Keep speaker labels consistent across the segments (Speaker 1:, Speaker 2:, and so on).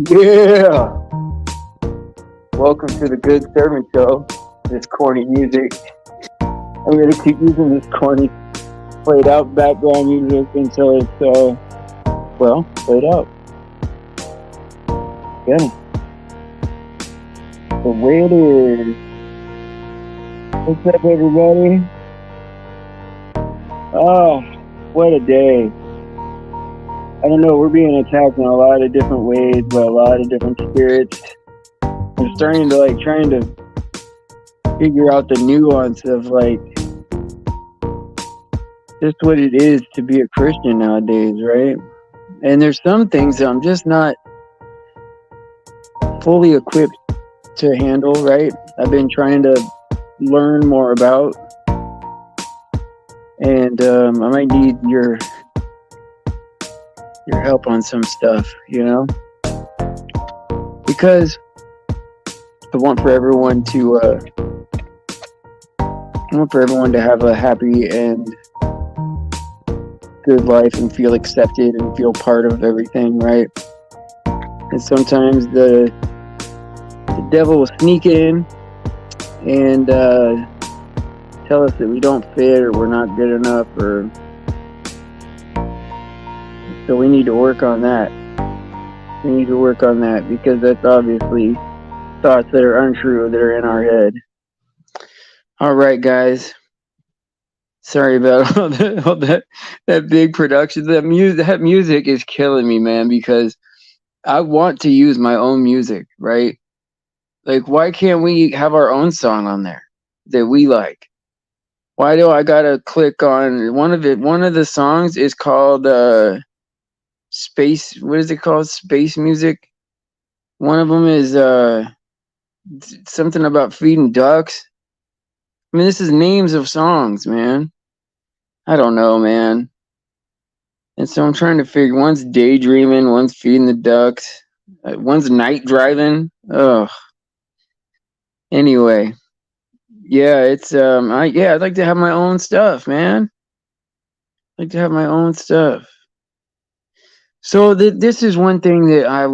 Speaker 1: Yeah. Welcome to the Good Servant Show. This corny music. I'm gonna keep using this corny played out background music until it's played out. Yeah. The way it is. What's up, everybody? Oh, what a day. I don't know, we're being attacked in a lot of different ways by a lot of different spirits. I'm starting to trying to figure out the nuance of just what it is to be a Christian nowadays, right? And there's some things that I'm just not fully equipped to handle, right? I've been trying to learn more about, and I might need your help on some stuff, because I want for everyone to have a happy and good life and feel accepted and feel part of everything, right? And sometimes the devil will sneak in and tell us that we don't fit or we're not good enough, or so we need to work on that. We need to work on that because that's obviously thoughts that are untrue that are in our head. All right, guys. Sorry about all that big production. That music is killing me, man, because I want to use my own music, right? Like, why can't we have our own song on there that we like? Why do I gotta click on one of it? One of the songs is called Space. What is it called? Space music. One of them is something about feeding ducks. I mean, this is names of songs, man. I don't know, man. And so I'm trying to figure. One's daydreaming, one's feeding the ducks, one's night driving. Ugh. Anyway, yeah, it's I'd like to have my own stuff, man. I'd like to have my own stuff. So this is one thing that I've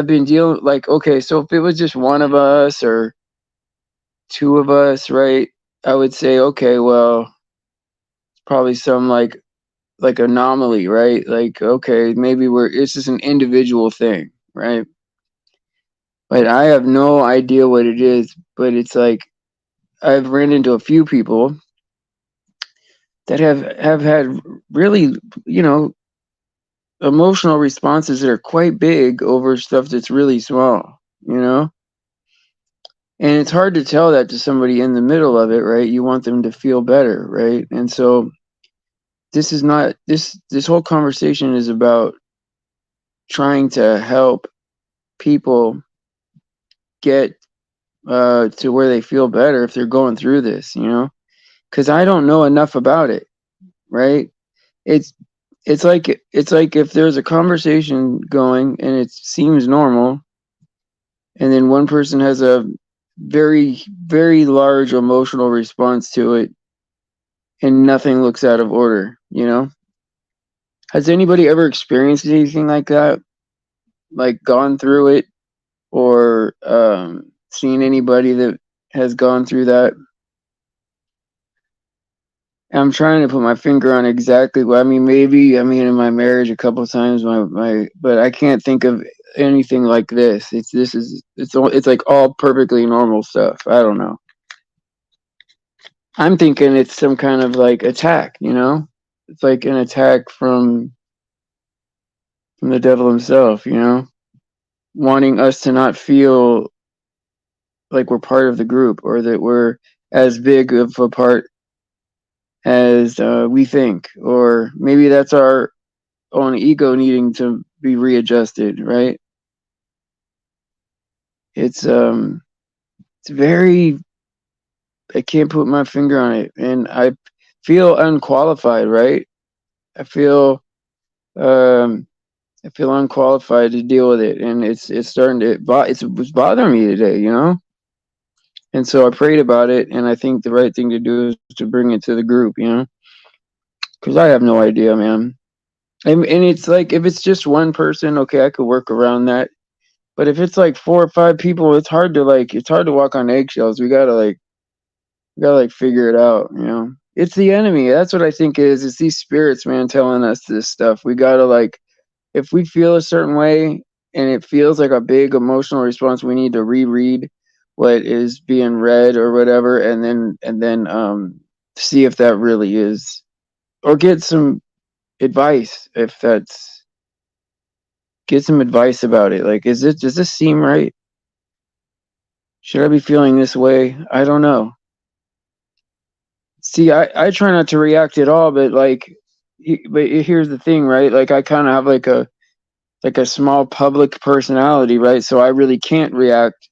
Speaker 1: been dealing, okay, so if it was just one of us or two of us, right? I would say, okay, well, it's probably some like anomaly, right? Like, okay, maybe it's just an individual thing, right? But I have no idea what it is, but it's like I've ran into a few people that have had really, emotional responses that are quite big over stuff that's really small, And it's hard to tell that to somebody in the middle of it, right? You want them to feel better, right? And so this is not this whole conversation is about trying to help people get to where they feel better if they're going through this, because I don't know enough about it, right? It's like if there's a conversation going and it seems normal, and then one person has a very, very large emotional response to it, and nothing looks out of order, Has anybody ever experienced anything like that? Like gone through it, or seen anybody that has gone through that? I'm trying to put my finger on exactly what I mean. Maybe in my marriage a couple of times, but I can't think of anything like this. It's like all perfectly normal stuff. I don't know. I'm thinking it's some kind of like attack, It's like an attack from the devil himself, wanting us to not feel like we're part of the group or that we're as big of a part as we think, or maybe that's our own ego needing to be readjusted, right? It's very, I can't put my finger on it, and I feel unqualified, right? I feel unqualified to deal with it, and it's starting to it was bothering me today, And so I prayed about it, and I think the right thing to do is to bring it to the group, because I have no idea, man. And it's like if it's just one person, okay, I could work around that. But if it's like 4 or 5 people, it's hard to walk on eggshells. We gotta like figure it out, you know. It's the enemy. That's what I think it is. It's these spirits, man, telling us this stuff. We gotta like, if we feel a certain way and it feels like a big emotional response, we need to reread what is being read or whatever, and then see if that really is, or get some advice if that's, get some advice about it. Like, does this seem right? Should I be feeling this way? I don't know. See, I try not to react at all, but like, but here's the thing, right? Like, I kind of have like a small public personality, right? So I really can't react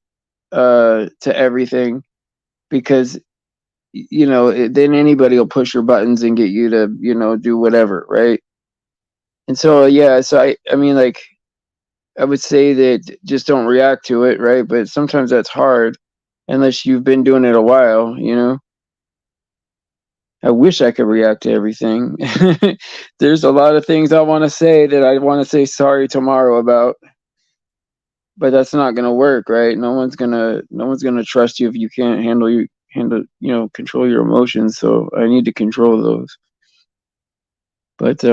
Speaker 1: to everything because you know then anybody will push your buttons and get you to, you know, do whatever, right? And so yeah, so I mean, like, I would say that just don't react to it, right? But sometimes that's hard unless you've been doing it a while, you know. I wish I could react to everything. There's a lot of things I want to say that I want to say sorry tomorrow about, but that's not gonna work, right? No one's gonna trust you if you can't handle, you know, control your emotions. So I need to control those. But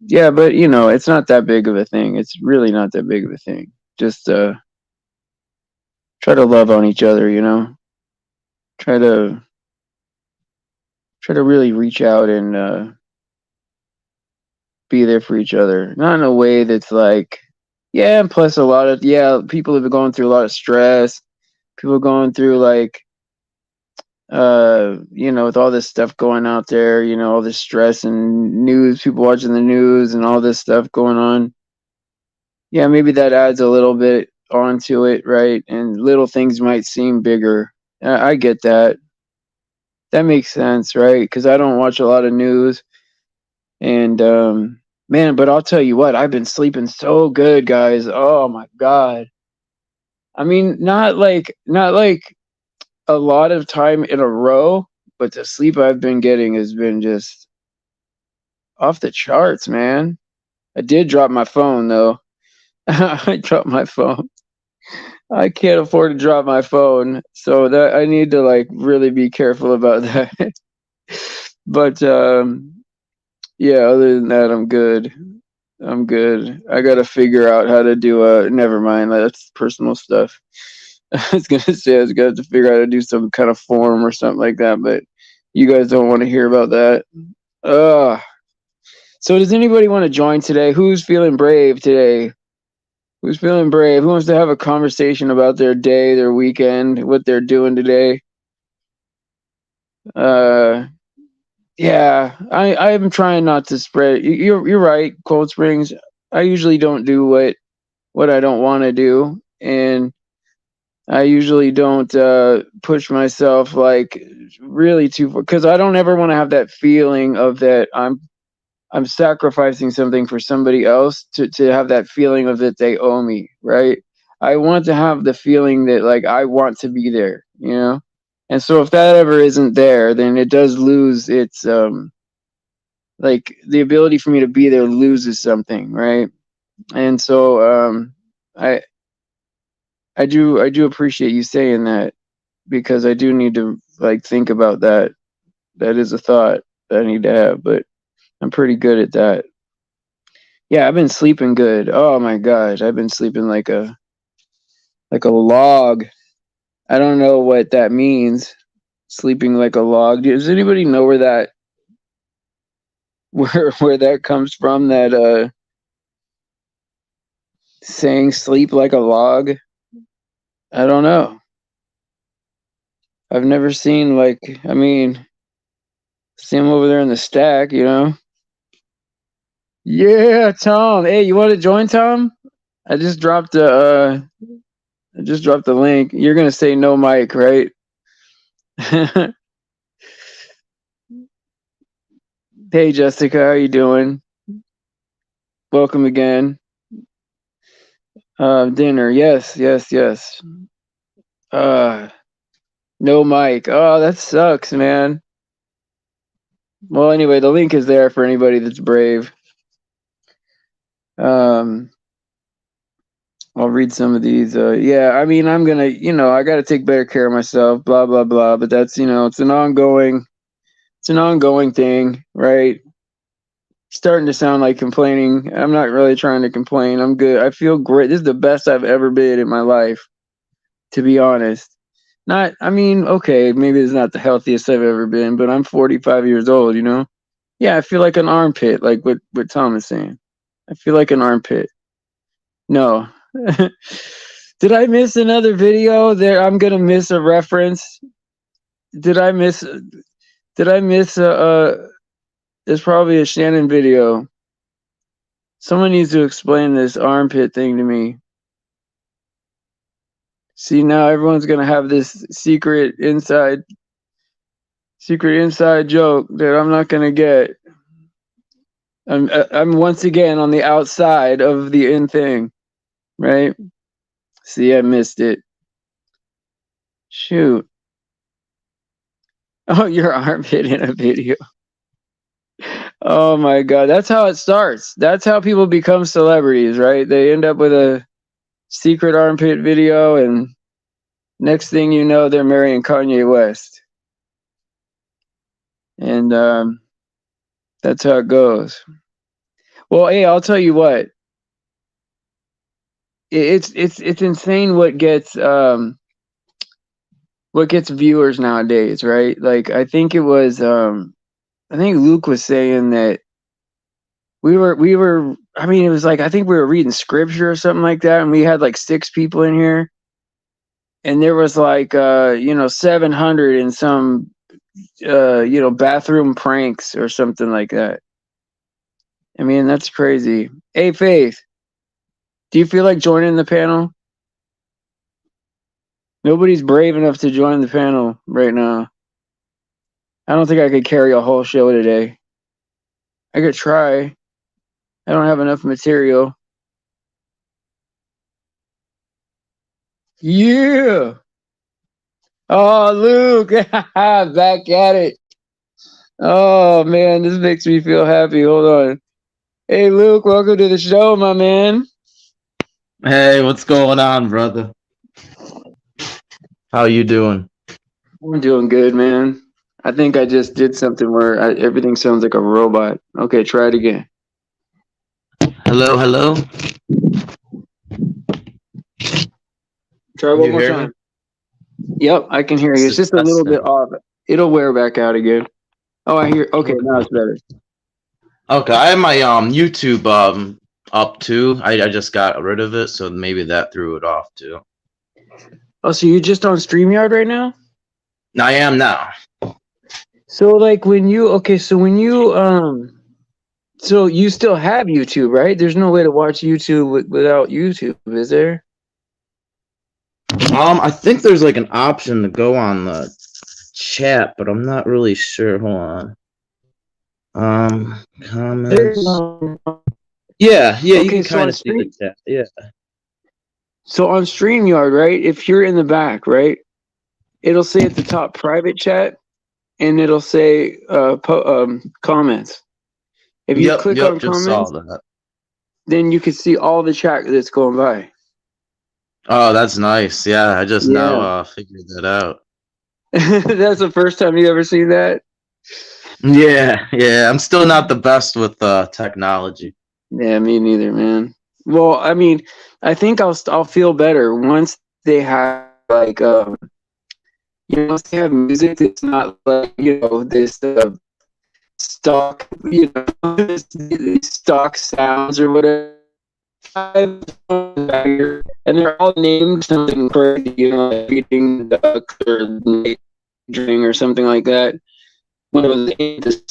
Speaker 1: yeah, but you know, it's not that big of a thing. It's really not that big of a thing. Just try to love on each other, you know. Try to really reach out and be there for each other. Not in a way that's like, yeah, and plus a lot of, yeah, people have been going through a lot of stress. People going through like, you know, with all this stuff going out there, you know, all this stress and news, people watching the news and all this stuff going on. Yeah, maybe that adds a little bit onto it, right? And little things might seem bigger. I get that. That makes sense, right? Because I don't watch a lot of news. And man, but I'll tell you what, I've been sleeping so good, guys. Oh my God. I mean, not like a lot of time in a row, but the sleep I've been getting has been just off the charts, man. I did drop my phone though. I dropped my phone. I can't afford to drop my phone, so that I need to like really be careful about that. But yeah, other than that, I'm good. I'm good. I gotta figure out how to do never mind, that's personal stuff. I was gonna say I was gonna have to figure out how to do some kind of form or something like that, but you guys don't want to hear about that. Ugh. So does anybody want to join today? Who's feeling brave today? Who's feeling brave? Who wants to have a conversation about their day, their weekend, what they're doing today? Uh, yeah, I'm trying not to spread. You're right, Cold Springs. I usually don't do what I don't want to do, and I usually don't push myself like really too far because I don't ever want to have that feeling of that I'm sacrificing something for somebody else to have that feeling of that they owe me, right? I want to have the feeling that like I want to be there, you know? And so if that ever isn't there, then it does lose its like the ability for me to be there loses something, right? And so I I do appreciate you saying that because I do need to like think about that. That is a thought that I need to have, but I'm pretty good at that. Yeah, I've been sleeping good. Oh my gosh, I've been sleeping like a log. I don't know what that means. Sleeping like a log. Does anybody know where that where that comes from? That saying sleep like a log? I don't know. I've never seen like, I mean, see him over there in the stack, you know? Yeah, Tom. Hey, you want to join, Tom? I just dropped I just dropped the link. You're gonna say no mic, right? Hey Jessica, how you doing? Welcome again. Dinner, yes, yes, yes. Uh no mic. Oh, that sucks, man. Well, anyway, the link is there for anybody that's brave. Um I'll read some of these. Yeah, I mean, I'm gonna, I got to take better care of myself. Blah blah blah. But that's, it's an ongoing thing, right? Starting to sound like complaining. I'm not really trying to complain. I'm good. I feel great. This is the best I've ever been in my life, to be honest. Not, I mean, okay, maybe it's not the healthiest I've ever been, but I'm 45 years old, Yeah, I feel like an armpit, like what Tom is saying. I feel like an armpit. No. Did I miss another video there? I'm gonna miss a reference. Did I miss there's probably a Shannon video. Someone needs to explain this armpit thing to me. See, now everyone's gonna have this secret inside joke that I'm not gonna get. I'm once again on the outside of the in thing, right? See, I missed it. Shoot. Oh, your armpit in a video. Oh my God, that's how it starts. That's how people become celebrities, right? They end up with a secret armpit video, and next thing you know, they're marrying Kanye West. And that's how it goes. Well, hey, I'll tell you what. It's insane what gets viewers nowadays, right? Like I think Luke was saying that we were I mean, it was like I think we were reading scripture or something like that, and we had like 6 people in here, and there was like 700 in some bathroom pranks or something like that. I mean, that's crazy. Hey, Faith, do you feel like joining the panel? Nobody's brave enough to join the panel right now. I don't think I could carry a whole show today. I could try. I don't have enough material. Yeah. Oh, Luke, back at it. Oh man, this makes me feel happy. Hold on. Hey, Luke, welcome to the show, my man.
Speaker 2: Hey, what's going on, brother? How you doing?
Speaker 1: I'm doing good, man. I think I just did something where everything sounds like a robot. Okay, try it again.
Speaker 2: Hello, hello.
Speaker 1: Try
Speaker 2: Can
Speaker 1: one
Speaker 2: you
Speaker 1: more
Speaker 2: hear
Speaker 1: time.
Speaker 2: me?
Speaker 1: Yep, I can hear you.
Speaker 2: This
Speaker 1: It's
Speaker 2: is
Speaker 1: just a little bit
Speaker 2: testing.
Speaker 1: off. It'll wear back out again. Oh, I hear. Okay, now it's better.
Speaker 2: Okay, I have my YouTube up too. I just got rid of it, so maybe that threw it off too.
Speaker 1: Oh, so you're just on StreamYard right now?
Speaker 2: I am now.
Speaker 1: So like when you so you still have YouTube, right? There's no way to watch YouTube without YouTube, is there?
Speaker 2: I think there's like an option to go on the chat, but I'm not really sure. Hold on. Comments. Yeah, you
Speaker 1: Okay,
Speaker 2: can
Speaker 1: so
Speaker 2: kind
Speaker 1: on
Speaker 2: of see the chat. Yeah.
Speaker 1: So on StreamYard, right? If you're in the back, right, it'll say at the top private chat, and it'll say comments. If you click on
Speaker 2: Just saw
Speaker 1: comments,
Speaker 2: that.
Speaker 1: then you can see all the chat that's going by.
Speaker 2: Oh, that's nice. Yeah, I just
Speaker 1: Yeah.
Speaker 2: now figured that out.
Speaker 1: That's the first time you ever seen that?
Speaker 2: Yeah. I'm still not the best with technology.
Speaker 1: Yeah, me neither, man. Well, I mean, I think I'll feel better once they have like once they have music that's not like this stock stock sounds or whatever. And they're all named something crazy, like feeding the duck or dreaming or something like that. One of those,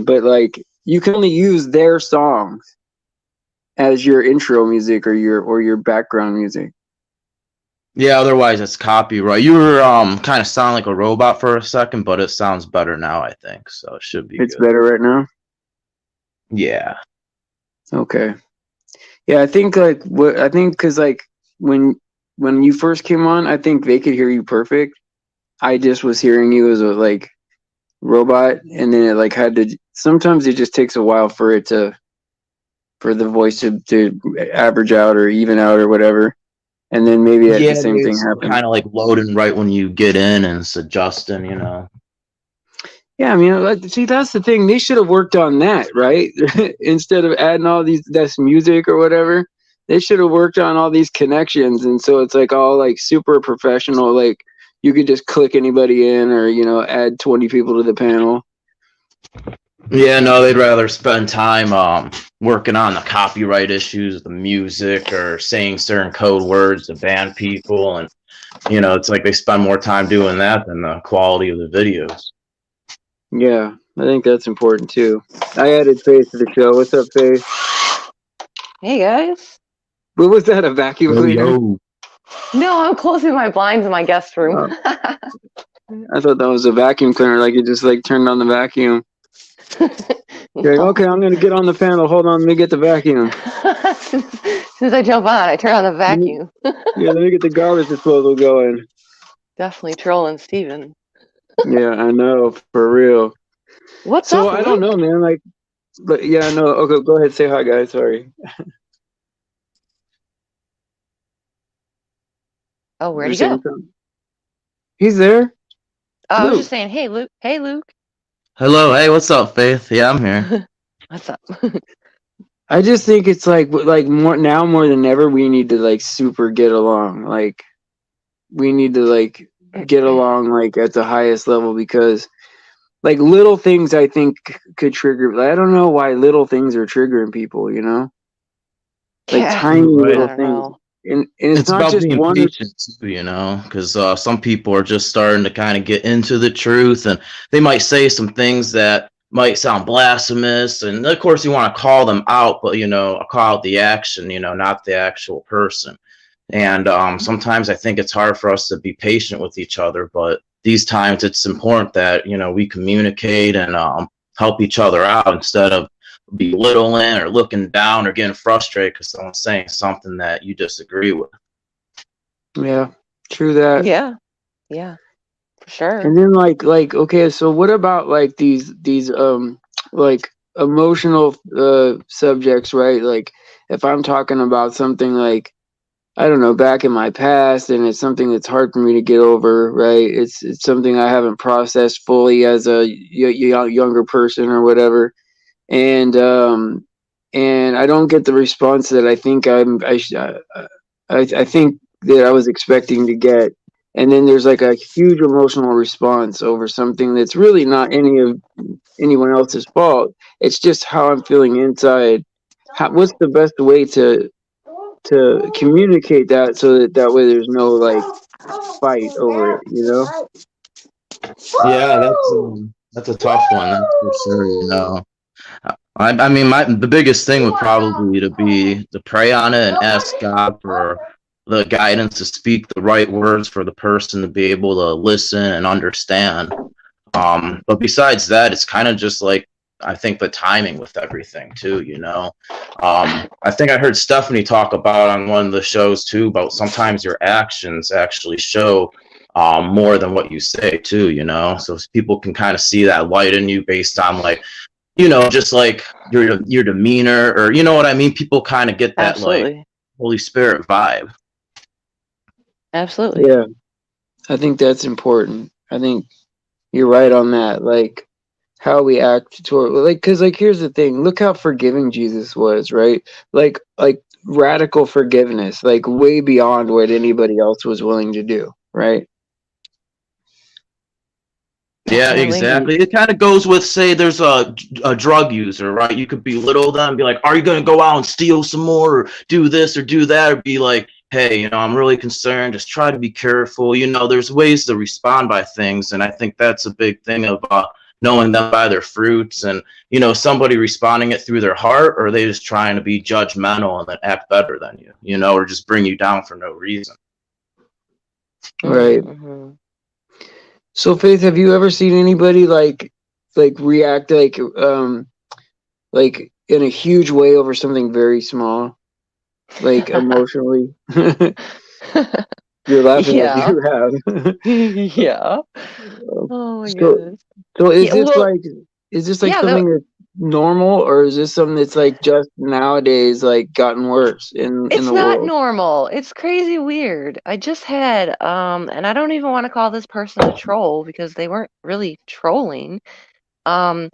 Speaker 1: but like you can only use their songs as your intro music or your background music.
Speaker 2: Yeah, otherwise it's copyright. You were kind of sound like a robot for a second, but it sounds better now, I think. So it should be
Speaker 1: It's
Speaker 2: good.
Speaker 1: better right now.
Speaker 2: Yeah.
Speaker 1: Okay. Yeah, I think because like when you first came on, I think they could hear you perfect. I just was hearing you as a like robot, and then it like had to. Sometimes it just takes a while for it to for the voice to average out or even out or whatever. And then maybe the same thing happens.
Speaker 2: Kind of like loading right when you get in and it's adjusting,
Speaker 1: Yeah, I mean, see, that's the thing. They should have worked on that, right? Instead of adding all this music or whatever, they should have worked on all these connections. And so it's like all like super professional. Like you could just click anybody in or, add 20 people to the panel.
Speaker 2: Yeah, no, they'd rather spend time working on the copyright issues, the music, or saying certain code words to ban people. And, it's like they spend more time doing that than the quality of the videos.
Speaker 1: Yeah, I think that's important too. I added Faith to the show. What's up, Faith?
Speaker 3: Hey guys.
Speaker 1: What was that? A vacuum cleaner?
Speaker 2: Yo.
Speaker 3: No, I'm closing my blinds in my guest room.
Speaker 1: I thought that was a vacuum cleaner. Like you just like turned on the vacuum. You're like, okay, I'm gonna get on the panel. Hold on, let me get the vacuum.
Speaker 3: As soon as I jump on, I turn on the vacuum.
Speaker 1: Yeah, let me get the garbage disposal going.
Speaker 3: Definitely trolling Steven.
Speaker 1: Yeah, I know, for real.
Speaker 3: What's
Speaker 1: So
Speaker 3: up,
Speaker 1: I don't know, man. Like, but yeah, no. Okay, go ahead. Say hi, guys. Sorry.
Speaker 3: Oh, where'd he
Speaker 1: You're
Speaker 3: go?
Speaker 1: saying something? He's there.
Speaker 3: Oh, I was
Speaker 1: Luke.
Speaker 3: just saying, hey, Luke. Hey, Luke.
Speaker 2: Hello, hey, what's up, Faith? Yeah, I'm here.
Speaker 3: What's up?
Speaker 1: I just think it's like more than ever, we need to like super get along. Like, we need to like get along like at the highest level because like little things I think could trigger. Like, I don't know why little things are triggering people. Like
Speaker 3: Yeah,
Speaker 1: tiny little
Speaker 3: I don't
Speaker 1: things.
Speaker 3: know.
Speaker 1: And it's not
Speaker 2: about
Speaker 1: just
Speaker 2: being
Speaker 1: one.
Speaker 2: patient too, because some people are just starting to kind of get into the truth, and they might say some things that might sound blasphemous, and of course you want to call them out, but call out the action, not the actual person. And sometimes I think it's hard for us to be patient with each other, but these times it's important that we communicate and help each other out instead of belittling or looking down or getting frustrated because someone's saying something that you disagree with.
Speaker 1: Yeah, true that.
Speaker 3: Yeah, for sure.
Speaker 1: And then like okay, so what about like these like emotional subjects, right? Like if I'm talking about something like I don't know, back in my past, and it's something that's hard for me to get over, right? It's something I haven't processed fully as a younger person or whatever, and I don't get the response that I think I think that I was expecting to get, and then there's like a huge emotional response over something that's really not anyone else's fault. It's just how I'm feeling inside. What's the best way to communicate that so that way there's no like fight over it,
Speaker 2: Yeah, that's a tough one, that's for sure. I mean, the biggest thing would probably be to pray on it and ask God for the guidance to speak the right words for the person to be able to listen and understand. But besides that, it's kind of just like I think the timing with everything too. I think I heard Stephanie talk about on one of the shows too about sometimes your actions actually show more than what you say too. So people can kind of see that light in you based on like. Just like your demeanor, or you know what I mean. People kind of get that
Speaker 3: Absolutely.
Speaker 2: like Holy Spirit vibe.
Speaker 3: Absolutely.
Speaker 1: Yeah, I think that's important. I think you're right on that. Like how we act toward, like, because like here's the thing. Look how forgiving Jesus was, right? Like radical forgiveness, like way beyond what anybody else was willing to do, right?
Speaker 2: Yeah, exactly. It kind of goes with, say, there's a drug user, right? You could belittle them and be like, are you going to go out and steal some more or do this or do that? Or be like, hey, I'm really concerned. Just try to be careful. There's ways to respond by things. And I think that's a big thing of knowing them by their fruits and, somebody responding it through their heart, or are they just trying to be judgmental and then act better than you, or just bring you down for no reason.
Speaker 1: Right.
Speaker 3: Mm-hmm.
Speaker 1: So Faith, have you ever seen anybody like react like in a huge way over something very small, like emotionally? You're laughing
Speaker 3: Yeah.
Speaker 1: like you have.
Speaker 3: Yeah. Oh my
Speaker 1: So-
Speaker 3: goodness.
Speaker 1: So is
Speaker 3: Yeah,
Speaker 1: this
Speaker 3: well,
Speaker 1: like
Speaker 3: yeah,
Speaker 1: something normal, or is this something that's like just nowadays like gotten worse in
Speaker 3: It's
Speaker 1: the
Speaker 3: not
Speaker 1: world?
Speaker 3: normal. It's crazy weird. I just had and I don't even want to call this person a troll because they weren't really trolling. Um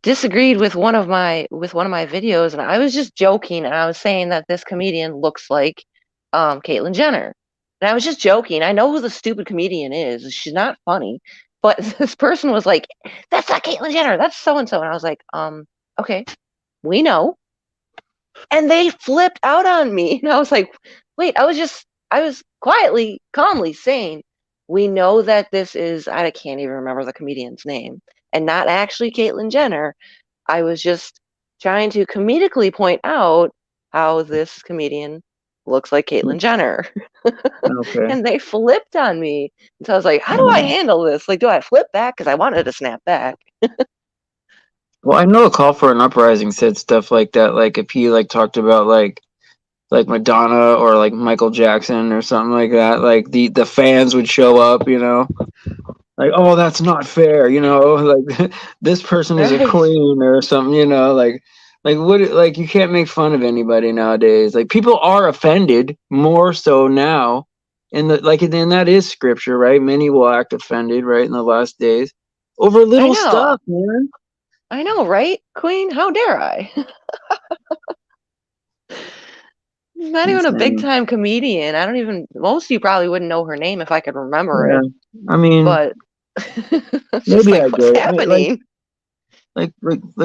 Speaker 3: disagreed with one of my videos, and I was just joking, and I was saying that this comedian looks like Caitlyn Jenner. And I was just joking. I know who the stupid comedian is. She's not funny. But this person was like, "That's not Caitlyn Jenner. That's so and so." And I was like, okay, we know. And they flipped out on me. And I was like, wait, I was quietly, calmly saying, we know that this is, I can't even remember the comedian's name, and not actually Caitlyn Jenner. I was just trying to comedically point out how this comedian looks like Caitlyn Jenner.
Speaker 1: Okay.
Speaker 3: And they flipped on me. And so I was like, how do I handle this? Like, do I flip back? Because I wanted to snap back.
Speaker 1: Well, I know a call for an uprising said stuff like that. Like if he like talked about like Madonna or like Michael Jackson or something like that, like the fans would show up, you know, like, oh, that's not fair, you know, like this person is a
Speaker 3: Right.
Speaker 1: queen or something, you know, like what, like you can't make fun of anybody nowadays. Like people are offended more so now, and and that is scripture, right? Many will act offended, right, in the last days over
Speaker 3: I
Speaker 1: little
Speaker 3: know.
Speaker 1: stuff, man.
Speaker 3: I know, right? Queen, how dare I? She's not even a big
Speaker 1: Insane.
Speaker 3: time comedian. I don't even, most of you probably wouldn't know her name if I could remember
Speaker 1: Yeah,
Speaker 3: it.
Speaker 1: I mean,
Speaker 3: But it's just
Speaker 1: maybe I
Speaker 3: like,
Speaker 1: get
Speaker 3: what's
Speaker 1: it.
Speaker 3: happening?
Speaker 1: Like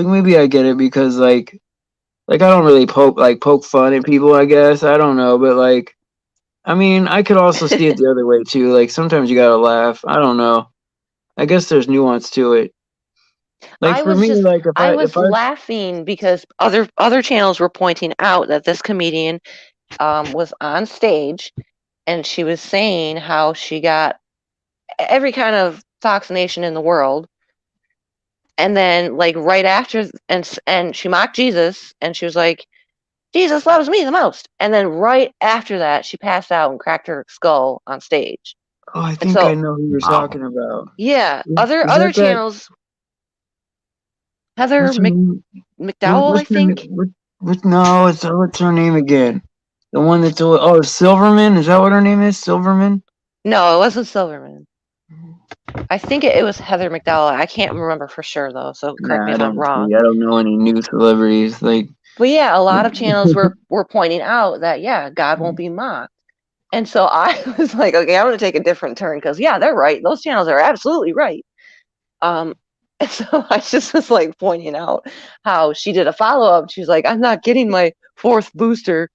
Speaker 1: maybe I get it because like I don't really poke fun at people, I guess. I don't know, but like I mean, I could also see it the other way too. Like sometimes you gotta laugh. I don't know. I guess there's nuance to it. Like for me, like
Speaker 3: I
Speaker 1: if
Speaker 3: was
Speaker 1: I
Speaker 3: laughing because other channels were pointing out that this comedian was on stage, and she was saying how she got every kind of vaccination in the world, and then like right after, and she mocked Jesus, and she was like, Jesus loves me the most, and then right after that she passed out and cracked her skull on stage.
Speaker 1: oh, I
Speaker 3: And
Speaker 1: think I
Speaker 3: so
Speaker 1: know who you're
Speaker 2: Wow.
Speaker 1: talking about.
Speaker 3: yeah,
Speaker 1: Is
Speaker 3: other
Speaker 1: that that
Speaker 3: channels, Heather
Speaker 1: what's her name?
Speaker 3: McDowell, I
Speaker 1: What's her
Speaker 3: think.
Speaker 1: name? No, it's what's her name again? The one that's Silverman. Is that what her name is? Silverman.
Speaker 3: No, it wasn't Silverman. I think it was Heather McDowell. I can't remember for sure though, so correct me
Speaker 1: Nah, I
Speaker 3: if I'm
Speaker 1: don't
Speaker 3: wrong.
Speaker 1: see. I don't know any new celebrities. Like,
Speaker 3: But yeah, a lot of channels were pointing out that yeah, God won't be mocked. And so I was like, okay, I'm gonna take a different turn because yeah, they're right. Those channels are absolutely right. Um, and so I just was like pointing out how she did a follow up. She was like, I'm not getting my fourth booster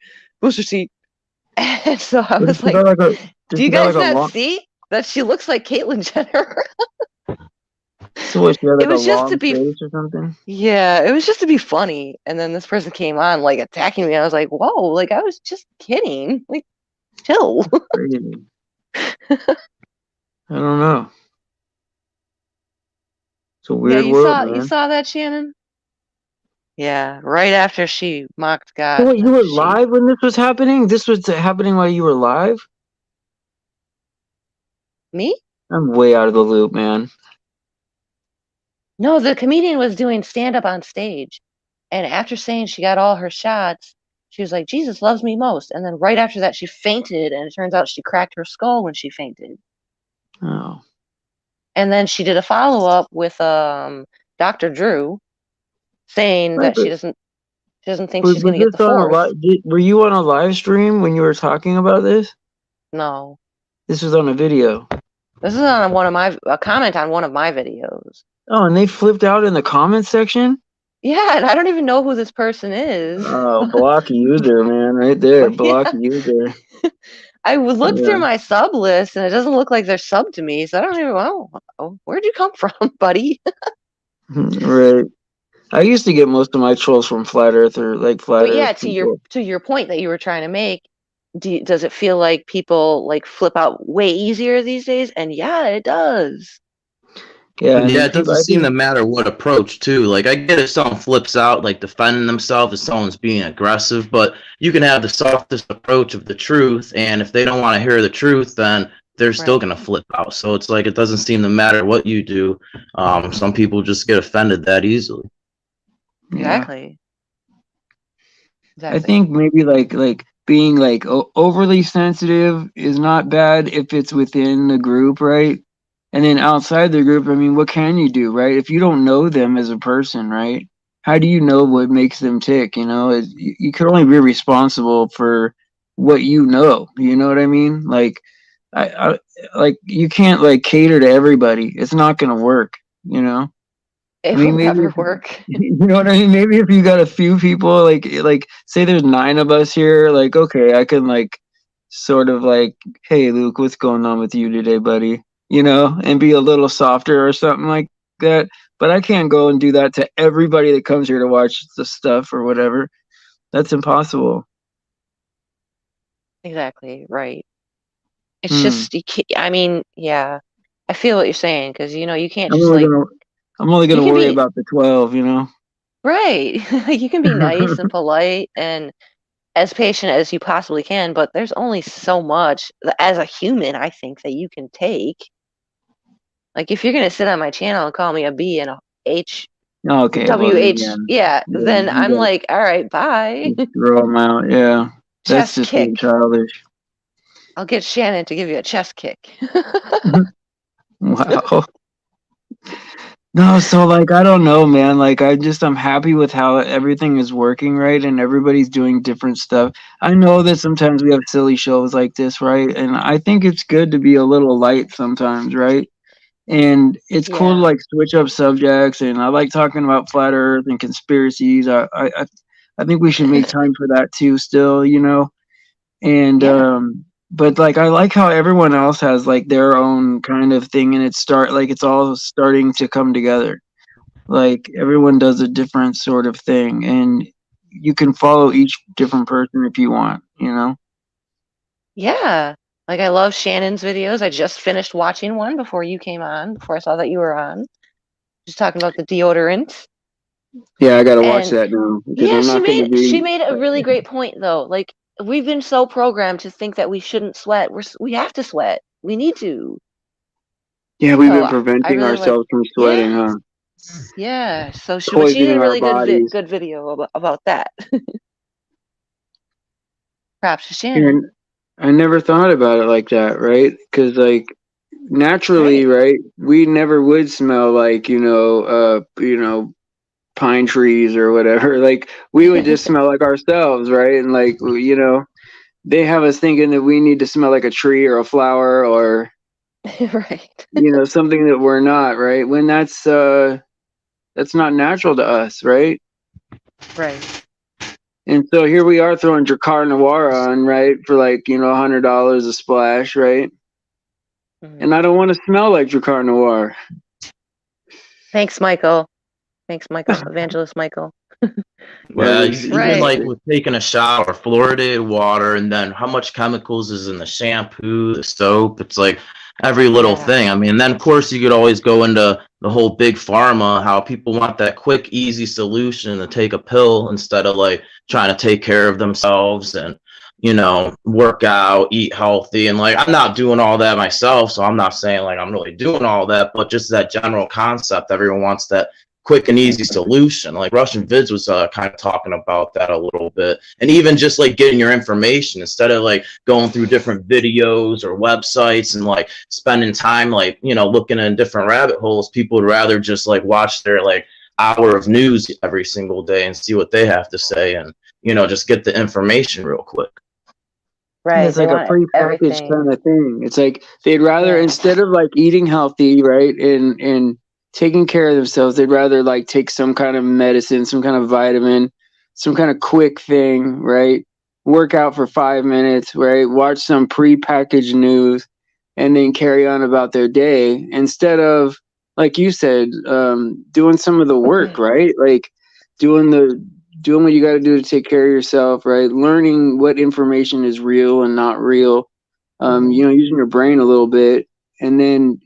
Speaker 3: seat. And so I
Speaker 1: does
Speaker 3: was
Speaker 1: she got
Speaker 3: like,
Speaker 1: like a does
Speaker 3: do you
Speaker 1: she got
Speaker 3: guys
Speaker 1: like a
Speaker 3: not
Speaker 1: long?
Speaker 3: see that she looks like Caitlyn Jenner?
Speaker 1: So what? She had
Speaker 3: It
Speaker 1: like a
Speaker 3: was just to
Speaker 1: long
Speaker 3: be,
Speaker 1: face or something.
Speaker 3: yeah, it was just to be funny. And then this person came on like attacking me. I was like, whoa, like I was just kidding. Like, chill.
Speaker 1: Crazy. I don't know. It's a
Speaker 3: Yeah,
Speaker 1: weird world,
Speaker 3: you
Speaker 1: man.
Speaker 3: saw that, Shannon? Yeah, right after she mocked
Speaker 1: So
Speaker 3: God,
Speaker 1: what? You were
Speaker 3: she
Speaker 1: live when this was happening? This was happening while you were live?
Speaker 3: me?
Speaker 1: I'm way out of the loop, man.
Speaker 3: No, the comedian was doing stand up on stage. And after saying she got all her shots, she was like, Jesus loves me most. And then right after that, she fainted. And it turns out she cracked her skull when she fainted.
Speaker 1: Oh.
Speaker 3: And then she did a follow up with Dr. Drew saying
Speaker 1: Right,
Speaker 3: that she doesn't think
Speaker 1: but
Speaker 3: she's
Speaker 1: was
Speaker 3: going to get the
Speaker 1: this on a
Speaker 3: fourth.
Speaker 1: were you on a live stream when you were talking about this?
Speaker 3: No.
Speaker 1: This was on a video.
Speaker 3: This is on one of my a comment on one of my videos.
Speaker 1: Oh, and they flipped out in the comments section?
Speaker 3: Yeah, and I don't even know who this person is.
Speaker 1: Oh, block user, man, right there.
Speaker 3: But
Speaker 1: Block
Speaker 3: yeah,
Speaker 1: user.
Speaker 3: I would look
Speaker 1: Yeah.
Speaker 3: through my sub list and it doesn't look like they're sub to me, so I don't even know. Oh, where'd you come from, buddy?
Speaker 1: Right. I used to get most of my trolls from flat earth or like flat
Speaker 3: But
Speaker 1: earth
Speaker 3: yeah,
Speaker 1: people.
Speaker 3: to your point that you were trying to make, does it feel like people like flip out way easier these days? And yeah, it does.
Speaker 1: Yeah,
Speaker 2: Yeah,
Speaker 1: and
Speaker 2: it
Speaker 1: people
Speaker 2: doesn't
Speaker 1: I
Speaker 2: seem
Speaker 1: think
Speaker 2: to matter what approach too. Like I get if someone flips out, like defending themselves, if someone's being aggressive, but you can have the softest approach of the truth, and if they don't want to hear the truth, then they're still
Speaker 3: Right.
Speaker 2: gonna flip out. So it's like it doesn't seem to matter what you do. Some people just get offended that easily.
Speaker 1: Yeah.
Speaker 3: Exactly.
Speaker 1: I
Speaker 3: Exactly.
Speaker 1: think maybe like being like overly sensitive is not bad if it's within the group, right? And then outside the group, I mean, what can you do, right? If you don't know them as a person, right? How do you know what makes them tick? You know, you can only be responsible for what you know. You know what I mean? Like, I like you can't like cater to everybody. It's not gonna work. You know. I
Speaker 3: It will
Speaker 1: mean, maybe
Speaker 3: never
Speaker 1: if,
Speaker 3: work.
Speaker 1: you know what I mean. Maybe if you got a few people, like say there's 9 of us here, like okay, I can like sort of like, hey Luke, what's going on with you today, buddy? You know, and be a little softer or something like that. But I can't go and do that to everybody that comes here to watch the stuff or whatever. That's impossible.
Speaker 3: Exactly. Right. It's
Speaker 1: Hmm.
Speaker 3: just, you can't, I mean, yeah, I feel what you're saying because, you can't
Speaker 1: I'm
Speaker 3: just
Speaker 1: only
Speaker 3: like,
Speaker 1: gonna I'm only
Speaker 3: you
Speaker 1: gonna
Speaker 3: can
Speaker 1: worry
Speaker 3: be,
Speaker 1: about the 12. You know.
Speaker 3: right. You can be nice and polite and as patient as you possibly can, but there's only so much as a human, I think, that you can take. Like, if you're going to sit on my channel and call me a B and a H,
Speaker 1: Okay. Well, then yeah,
Speaker 3: yeah,
Speaker 1: yeah,
Speaker 3: then
Speaker 1: you
Speaker 3: I'm
Speaker 1: gotta
Speaker 3: like, all right, bye.
Speaker 1: just throw them out. Yeah, that's
Speaker 3: Chest
Speaker 1: just being
Speaker 3: kick.
Speaker 1: childish.
Speaker 3: I'll get Shannon to give you a chest kick.
Speaker 1: Wow. No, so like I don't know, man. Like I'm happy with how everything is working, right? And everybody's doing different stuff. I know that sometimes we have silly shows like this, right? And I think it's good to be a little light sometimes, right? And it's cool to
Speaker 3: Yeah.
Speaker 1: like switch up subjects, and I like talking about flat Earth and conspiracies. I think we should make time for that too, still, you know. And
Speaker 3: Yeah.
Speaker 1: but like I like how everyone else has like their own kind of thing, and it's all starting to come together. Like everyone does a different sort of thing, and you can follow each different person if you want, you know.
Speaker 3: Yeah. Like, I love Shannon's videos. I just finished watching one before you came on, before I saw that you were on. Just talking about the deodorant.
Speaker 1: Yeah, I gotta watch
Speaker 3: And
Speaker 1: that now because
Speaker 3: yeah,
Speaker 1: I'm not gonna
Speaker 3: she
Speaker 1: be.
Speaker 3: made a really great point though. Like, we've been so programmed to think that we shouldn't sweat. We have to sweat. We need to.
Speaker 1: Yeah, we've
Speaker 3: So
Speaker 1: been
Speaker 3: I
Speaker 1: preventing
Speaker 3: really like,
Speaker 1: ourselves from sweating,
Speaker 3: yeah,
Speaker 1: huh?
Speaker 3: yeah. So but she did
Speaker 1: Poisoning
Speaker 3: a
Speaker 1: our
Speaker 3: really
Speaker 1: bodies.
Speaker 3: good video about that. Props to Shannon.
Speaker 1: And I never thought about it like that, right? Because like naturally,
Speaker 3: Right.
Speaker 1: right, we never would smell like pine trees or whatever. Like we would just smell like ourselves, right? And like they have us thinking that we need to smell like a tree or a flower or
Speaker 3: Right.
Speaker 1: something that we're not, right? When that's not natural to us, right?
Speaker 3: Right.
Speaker 1: And so here we are throwing Dracar Noir on, right, for like $100 a splash, right? And
Speaker 3: Mhm.
Speaker 1: I don't want to smell like Dracar Noir.
Speaker 3: Thanks, Michael. Thanks, Michael. Evangelist Michael.
Speaker 1: Yeah,
Speaker 2: Well, even
Speaker 3: Right.
Speaker 2: like with taking a shower, fluoridated water, and then how much chemicals is in the shampoo, the soap. It's like every little
Speaker 3: Yeah.
Speaker 2: thing. I mean, and then of course you could always go into the whole big pharma, how people want that quick, easy solution to take a pill instead of like trying to take care of themselves and work out, eat healthy. And like I'm not doing all that myself, so I'm not saying like I'm really doing all that, but just that general concept, everyone wants that quick and easy solution. Like Russian Vids was kind of talking about that a little bit, and even just like getting your information instead of like going through different videos or websites and like spending time like looking in different rabbit holes. People would rather just like watch their like hour of news every single day and see what they have to say, and just get the information real quick.
Speaker 1: Yeah,
Speaker 3: Right.
Speaker 1: it's
Speaker 3: They
Speaker 1: like a
Speaker 3: want
Speaker 1: prepackaged
Speaker 3: everything.
Speaker 1: kind of thing. It's like they'd rather
Speaker 3: Yeah.
Speaker 1: instead of like eating healthy, right, and taking care of themselves, they'd rather like take some kind of medicine, some kind of vitamin, some kind of quick thing, right? Work out for 5 minutes, right? Watch some prepackaged news, and then carry on about their day instead of, like you said, doing some of the work, right? Like doing the doing what you got to do to take care of yourself, right? Learning what information is real and not real.
Speaker 3: Hmm.
Speaker 1: Using your brain a little bit, and then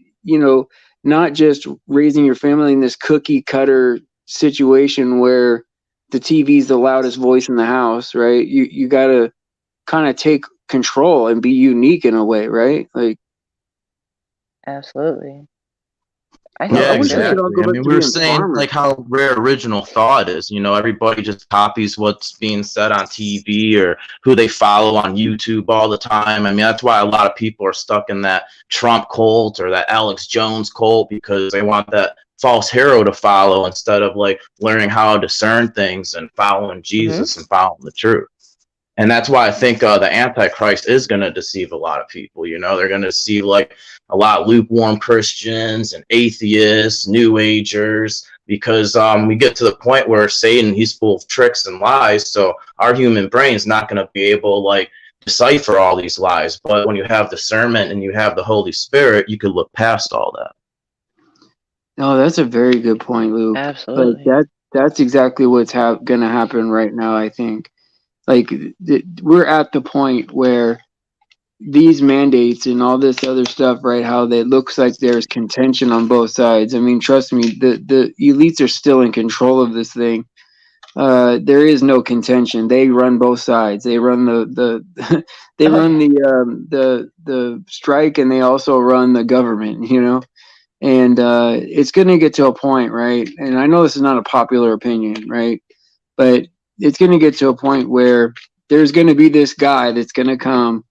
Speaker 1: not just raising your family in this cookie cutter situation where the TV's the loudest voice in the house, right? You got to kind of take control and be unique in a way, right? Like,
Speaker 3: Absolutely. I
Speaker 1: Well,
Speaker 3: think
Speaker 2: Yeah,
Speaker 1: I
Speaker 3: that's
Speaker 1: wish I
Speaker 3: great.
Speaker 1: could all
Speaker 2: exactly.
Speaker 1: go
Speaker 2: I
Speaker 1: back
Speaker 2: mean,
Speaker 1: to
Speaker 2: we were
Speaker 1: being
Speaker 2: saying
Speaker 1: farmers.
Speaker 2: like how rare original thought is. You know, everybody just copies what's being said on TV or who they follow on YouTube all the time. I mean, that's why a lot of people are stuck in that Trump cult or that Alex Jones cult because they want that false hero to follow instead of like learning how to discern things and following
Speaker 3: Hmm.
Speaker 2: Jesus and following the truth. And that's why I think the Antichrist is going to deceive a lot of people. You know, they're going to see like a lot of lukewarm Christians and atheists, New Agers, because we get to the point where Satan, he's full of tricks and lies. So our human brain is not going to be able like decipher all these lies. But when you have discernment and you have the Holy Spirit, you can look past all that.
Speaker 1: No, that's a very good point, Luke. Like
Speaker 3: Absolutely.
Speaker 1: that's exactly what's gonna happen right now, I think. Like we're at the point where these mandates and all this other stuff, right? How that looks like there's contention on both sides. I mean, trust me, the elites are still in control of this thing. There is no contention. They run both sides. They run the they
Speaker 3: Oh
Speaker 1: run
Speaker 3: yeah.
Speaker 1: the strike, and they also run the government. You know, and it's going to get to a point, right? And I know this is not a popular opinion, right? But it's going to get to a point where there's going to be this guy that's going to come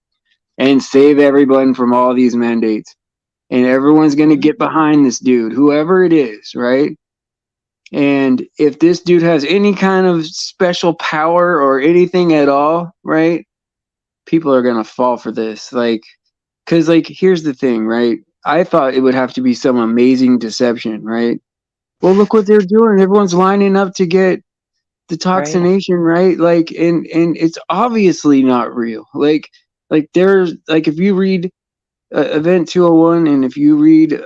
Speaker 1: and save everyone from all these mandates. And everyone's going to
Speaker 3: Mhm.
Speaker 1: get behind this dude, whoever it is, right? And if this dude has any kind of special power or anything at all, right? People are going to fall for this. Like, because, like, here's the thing, right? I thought it would have to be some amazing deception, right? Well, look what they're doing. Everyone's lining up to get the
Speaker 3: Right.
Speaker 1: toxination, right? Like, and it's obviously not real. Like there's like if you read Event 201 and if you read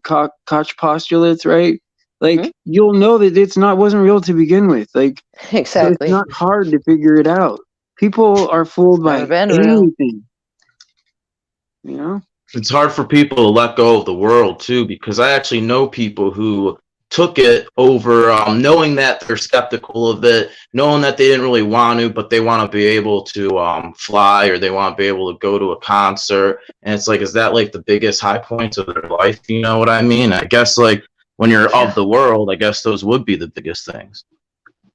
Speaker 1: Koch postulates, right?
Speaker 3: Hmm.
Speaker 1: Like you'll know that it's not wasn't real to begin with. Like so, it's
Speaker 3: Exactly.
Speaker 1: not hard to figure it out. People are fooled
Speaker 3: Never
Speaker 1: by
Speaker 3: been real.
Speaker 1: anything, you know.
Speaker 2: It's hard for people to let go of the world too, because I actually know people who took it over knowing that they're skeptical of it, knowing that they didn't really want to, but they want to be able to fly or they want to be able to go to a concert. And it's like, is that like the biggest high points of their life? You know what I mean? I guess like when you're
Speaker 3: Yeah.
Speaker 2: of the world, I guess those would be the biggest things.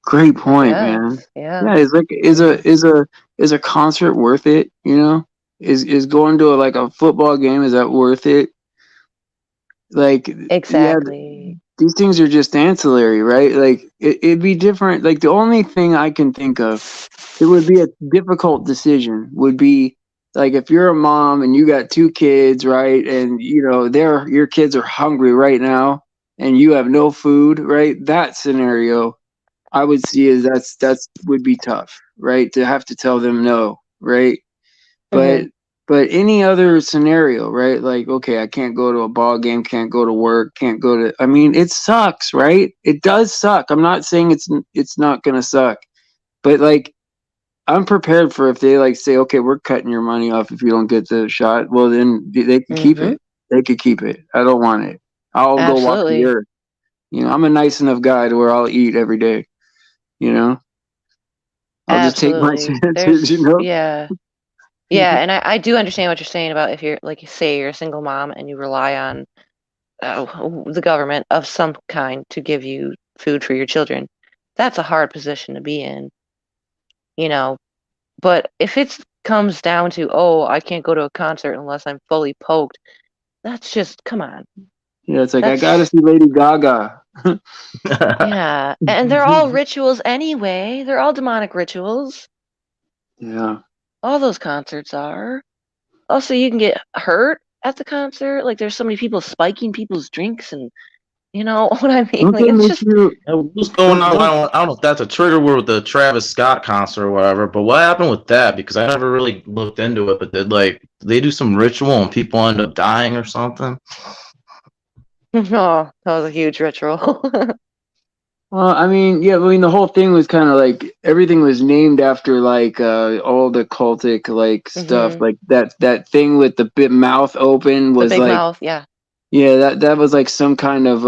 Speaker 1: Great point, man.
Speaker 3: Yes. Yeah.
Speaker 1: Yeah, it's like is a concert worth it? You know, is going to like a football game, is that worth it? Like, yeah,
Speaker 3: Exactly.
Speaker 1: these things are just ancillary, right? Like it'd be different. Like the only thing I can think of, it would be a difficult decision. Would be like if you're a mom and you got two kids, right? And you know your kids are hungry right now, and you have no food, right? That scenario I would see is that's would be tough, right? To have to tell them no, right?
Speaker 3: Hmm.
Speaker 1: But but any other scenario, right? Like, okay, I can't go to a ball game, can't go to work, can't go to. I mean, it sucks, right? It does suck. I'm not saying it's not gonna suck, but like I'm prepared for if they like say, okay, we're cutting your money off if you don't get the shot. Well, then they can keep
Speaker 3: Hmm.
Speaker 1: it. They could keep it. I don't want it. I'll go walk the
Speaker 3: Absolutely.
Speaker 1: earth. You know, I'm a nice enough guy to where I'll eat every day. You know, I'll just take my
Speaker 3: Absolutely.
Speaker 1: chances. You
Speaker 3: There's
Speaker 1: know.
Speaker 3: yeah. Yeah, and I do understand what you're saying about if you're like say you're a single mom and you rely on the government of some kind to give you food for your children. That's a hard position to be in, you know. But if it comes down to, oh, I can't go to a concert unless I'm fully poked, that's just, come on.
Speaker 1: Yeah, it's like I gotta
Speaker 3: That's,
Speaker 1: see Lady Gaga.
Speaker 3: yeah. And they're all rituals anyway. They're all demonic rituals.
Speaker 1: Yeah.
Speaker 3: All those concerts are. Also, you can get hurt at the concert. Like, there's so many people spiking people's drinks and, you know what I mean?
Speaker 1: Don't
Speaker 3: Like,
Speaker 1: they
Speaker 3: it's
Speaker 1: make
Speaker 3: just,
Speaker 1: you
Speaker 2: What's going on?
Speaker 1: don't
Speaker 2: I don't know if that's a trigger word with the Travis Scott concert or whatever, but what happened with that? Because I never really looked into it, but did like they do some ritual and people end up dying or something?
Speaker 3: oh, that was a huge ritual.
Speaker 1: well, I mean, yeah, I mean the whole thing was kind of like everything was named after like all the cultic like stuff.
Speaker 3: Hmm.
Speaker 1: Like that thing with the big mouth open
Speaker 3: The
Speaker 1: was
Speaker 3: big
Speaker 1: like
Speaker 3: mouth, yeah.
Speaker 1: yeah, that was like some kind of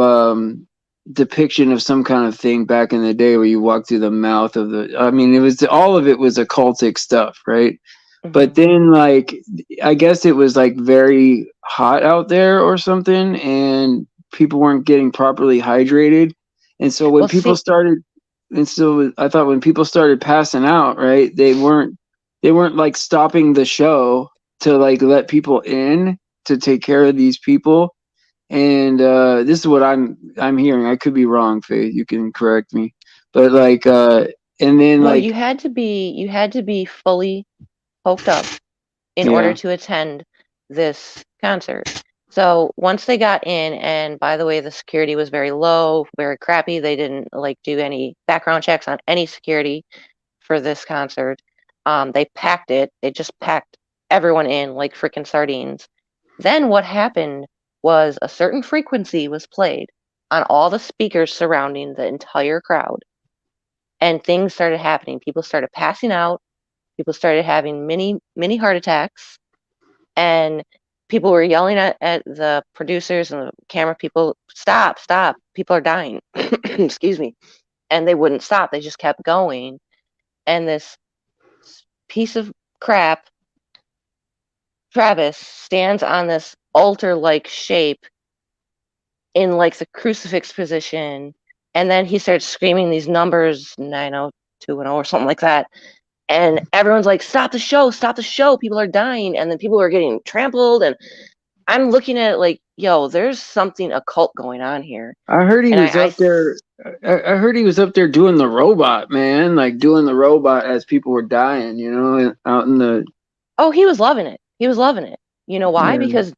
Speaker 1: depiction of some kind of thing back in the day where you walk through the mouth of the I mean, it was all of it was occultic stuff, right? But
Speaker 3: Hmm.
Speaker 1: then like I guess it was like very hot out there or something and people weren't getting properly hydrated. And so when
Speaker 3: Well,
Speaker 1: people
Speaker 3: see,
Speaker 1: started, and so I thought when people started passing out, right, they weren't like stopping the show to like let people in to take care of these people. And this is what I'm hearing. I could be wrong, Faith. You can correct me. But like and then
Speaker 3: well,
Speaker 1: like
Speaker 3: you had to be fully poked up in order
Speaker 1: yeah.
Speaker 3: to attend this concert. So once they got in, and by the way, the security was very low, very crappy. They didn't like do any background checks on any security for this concert. They packed it. They just packed everyone in like freaking sardines. Then what happened was a certain frequency was played on all the speakers surrounding the entire crowd, and things started happening. People started passing out. People started having mini heart attacks, and people were yelling at the producers and the camera people, stop, stop, people are dying. Excuse me. And they wouldn't stop. They just kept going. And this piece of crap, Travis, stands on this altar-like shape in like the crucifix position. And then he starts screaming these numbers, 90210 or something like that. And everyone's like, stop the show, stop the show. People are dying. And then people are getting trampled. And I'm looking at it like, yo, there's something occult going on here.
Speaker 1: I heard he
Speaker 3: And
Speaker 1: was up there. I heard he was up there doing the robot, man, like doing the robot as people were dying, out in the.
Speaker 3: oh, he was loving it. He was loving it. You know why?
Speaker 1: Yeah.
Speaker 3: Because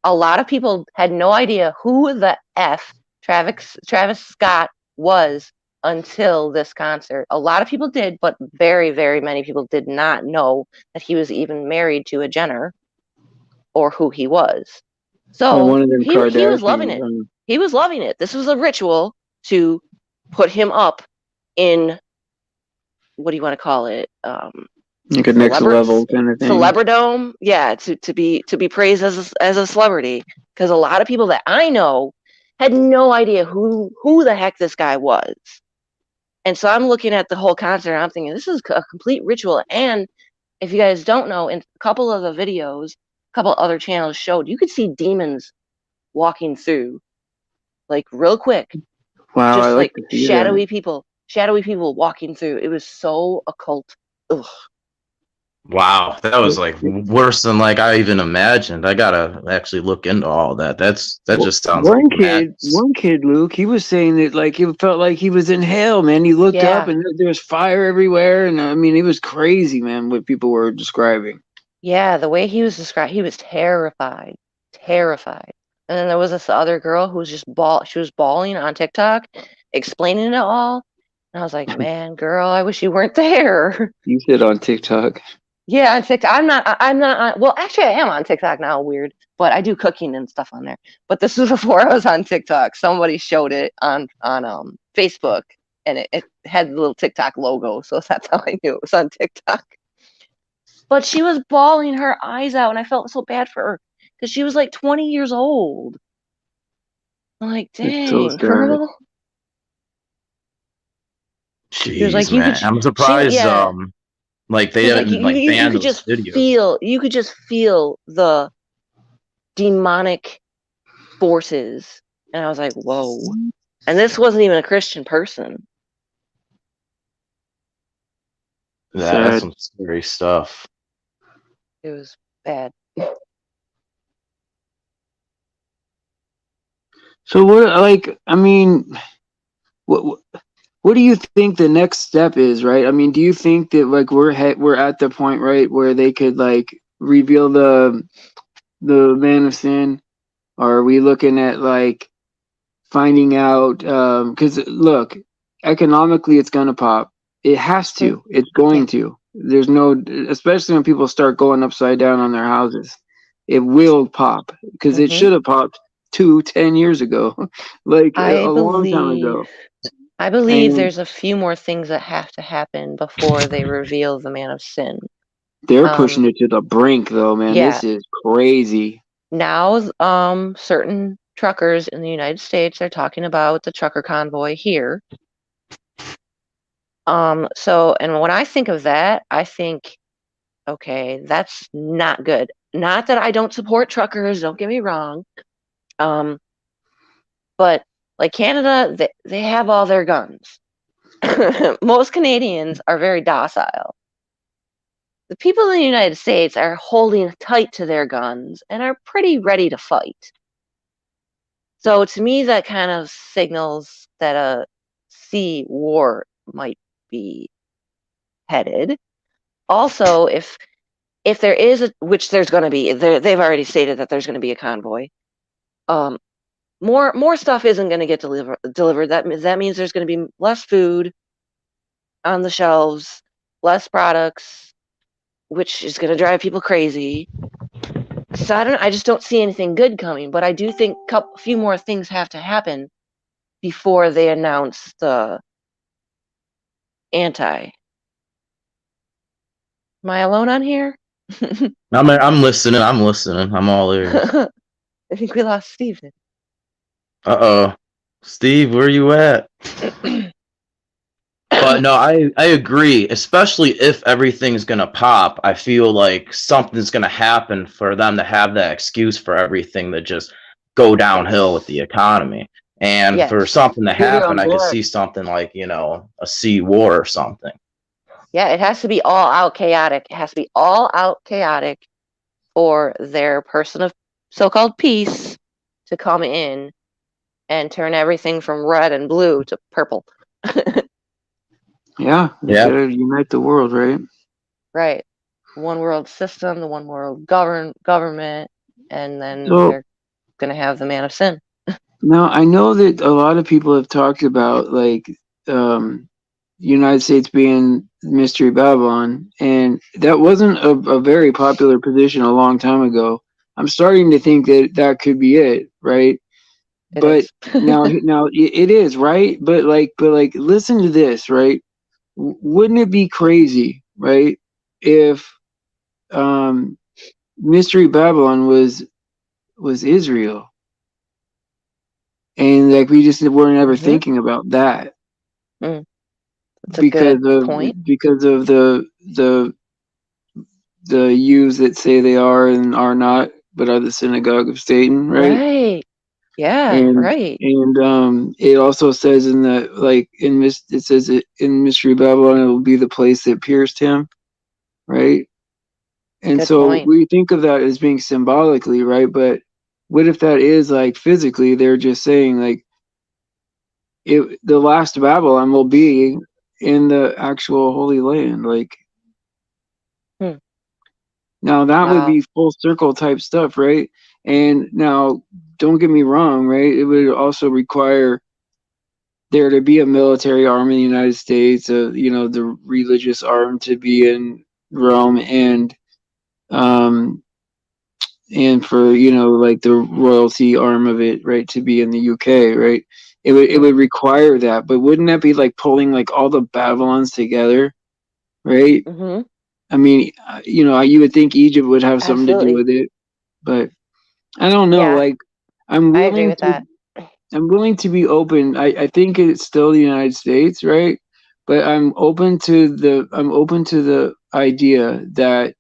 Speaker 3: a lot of people had no idea who the F Travis Scott was until this concert. A lot of people did, but very, very many people did not know that he was even married to a Jenner or who he was.
Speaker 1: Or
Speaker 3: So
Speaker 1: one of them
Speaker 3: he was loving
Speaker 1: Kardashians.
Speaker 3: it. He was loving it. This was a ritual to put him up in, what do you want to call it?
Speaker 1: Like a next level kind of thing.
Speaker 3: Celebridome, yeah, to be praised as a celebrity, because a lot of people that I know had no idea who the heck this guy was. And so I'm looking at the whole concert and I'm thinking this is a complete ritual. And if you guys don't know, in a couple of the videos, a couple other channels showed you could see demons walking through like real quick,
Speaker 1: Wow, I
Speaker 3: just
Speaker 1: like
Speaker 3: like
Speaker 1: to see that.
Speaker 3: shadowy people walking through. It was so occult. Ugh.
Speaker 2: Wow, that was like worse than like I even imagined. I gotta actually look into all that. That just sounds like madness.
Speaker 1: One kid, Luke, he was saying that like it felt like he was in hell, man. He looked up
Speaker 3: Yeah.
Speaker 1: and there was fire everywhere, and I mean, it was crazy, man, what people were describing.
Speaker 3: Yeah, the way he was described, he was terrified, terrified. And then there was this other girl who was she was bawling on TikTok, explaining it all. And I was like, man, girl, I wish you weren't there.
Speaker 1: You said on TikTok.
Speaker 3: Yeah, on TikTok. I'm not on, well, actually I am on TikTok now, weird, but I do cooking and stuff on there. But this was before I was on TikTok. Somebody showed it on Facebook, and it had the little TikTok logo, so that's how I knew it was on TikTok. But she was bawling her eyes out, and I felt so bad for her because she was like 20 years old. I'm like,
Speaker 1: It's so
Speaker 3: dang,
Speaker 1: sad.
Speaker 3: girl. She was
Speaker 2: Jeez,
Speaker 3: like, you
Speaker 2: man.
Speaker 3: could,
Speaker 2: I'm surprised
Speaker 3: yeah.
Speaker 2: like they
Speaker 3: She was like,
Speaker 2: didn't like ban
Speaker 3: could
Speaker 2: those
Speaker 3: just
Speaker 2: videos.
Speaker 3: you could just feel the demonic forces. And I was like, whoa. And this wasn't even a Christian person.
Speaker 2: Yeah, that's
Speaker 1: Sad.
Speaker 2: some scary stuff.
Speaker 3: It was bad.
Speaker 1: So what, like, I mean, what what do you think the next step is, right? I mean, do you think that like we're at the point, right, where they could like reveal the man of sin? Or are we looking at like finding out? Because look, economically, it's gonna pop. It has to. It's
Speaker 3: Yeah.
Speaker 1: going to. There's no, especially when people start going upside down on their houses, it will pop because it
Speaker 3: Mm-hmm.
Speaker 1: should have popped 10 years ago, like a long time ago.
Speaker 3: I believe
Speaker 1: And
Speaker 3: there's a few more things that have to happen before they reveal the man of sin.
Speaker 1: they're pushing it to the brink, though, man.
Speaker 3: Yeah.
Speaker 1: This is crazy.
Speaker 3: Now, certain truckers in the United States are talking about the trucker convoy here. So, and when I think of that, I think, okay, that's not good. Not that I don't support truckers, don't get me wrong. But like Canada, they have all their guns. Most Canadians are very docile. The people in the United States are holding tight to their guns and are pretty ready to fight. So to me, that kind of signals that a sea war might be headed. Also, if there is which there's going to be, they've already stated that there's going to be a convoy. More stuff isn't going to get delivered. That means there's going to be less food on the shelves, less products, which is going to drive people crazy. So I just don't see anything good coming. But I do think a few more things have to happen before they announce the anti. Am I alone on here?
Speaker 2: I'm listening. I'm listening. I'm all ears.
Speaker 3: I think we lost Steven.
Speaker 2: Uh-oh. Steve, where you at? But no, I agree, especially if everything's gonna pop. I feel like something's gonna happen for them to have that excuse for everything to just go downhill with the economy. And for
Speaker 3: Yes.
Speaker 2: something to happen, I could
Speaker 1: black.
Speaker 2: see something like, a sea war or something.
Speaker 3: Yeah, it has to be all out chaotic. It has to be all out chaotic for their person of so-called peace to come in and turn everything from red and blue to purple.
Speaker 1: Yeah.
Speaker 2: Yeah.
Speaker 1: Gotta unite the world, right?
Speaker 3: Right. One world system, the one world government, and then
Speaker 1: So-
Speaker 3: they're going to have the man of sin.
Speaker 1: Now, I know that a lot of people have talked about like United States being Mystery Babylon, and that wasn't a very popular position a long time ago. I'm starting to think that that could be it, right?
Speaker 3: It
Speaker 1: But
Speaker 3: is.
Speaker 1: now it is, right? But listen to this, right? Wouldn't it be crazy, right, if Mystery Babylon was Israel? And like we just weren't ever
Speaker 3: Mhm.
Speaker 1: thinking about that.
Speaker 3: That's a good point.
Speaker 1: Because of the Jews that say they are and are not, but are the synagogue of Satan, right?
Speaker 3: Right. Yeah,
Speaker 1: And
Speaker 3: right.
Speaker 1: and it also says in the it says it in Mystery Babylon, it will be the place that pierced him, right? And
Speaker 3: Good
Speaker 1: so
Speaker 3: point.
Speaker 1: we think of that as being symbolically, right? But what if that is like physically? They're just saying like the last Babylon will be in the actual Holy Land, like. Now that would
Speaker 3: Wow.
Speaker 1: be full circle type stuff, right? And now, don't get me wrong, right? It would also require there to be a military arm in the United States, the religious arm to be in Rome, and for like the royalty arm of it, right, to be in the UK, right? It would require that, but wouldn't that be like pulling like all the Babylons together, right?
Speaker 3: Mm-hmm.
Speaker 1: I mean, you would think Egypt would have something to do
Speaker 3: Absolutely.
Speaker 1: with it, but I don't know.
Speaker 3: Yeah,
Speaker 1: Like, I'm
Speaker 3: I agree
Speaker 1: willing
Speaker 3: with
Speaker 1: to.
Speaker 3: that.
Speaker 1: I'm willing to be open. I think it's still the United States, right? But I'm open to the idea that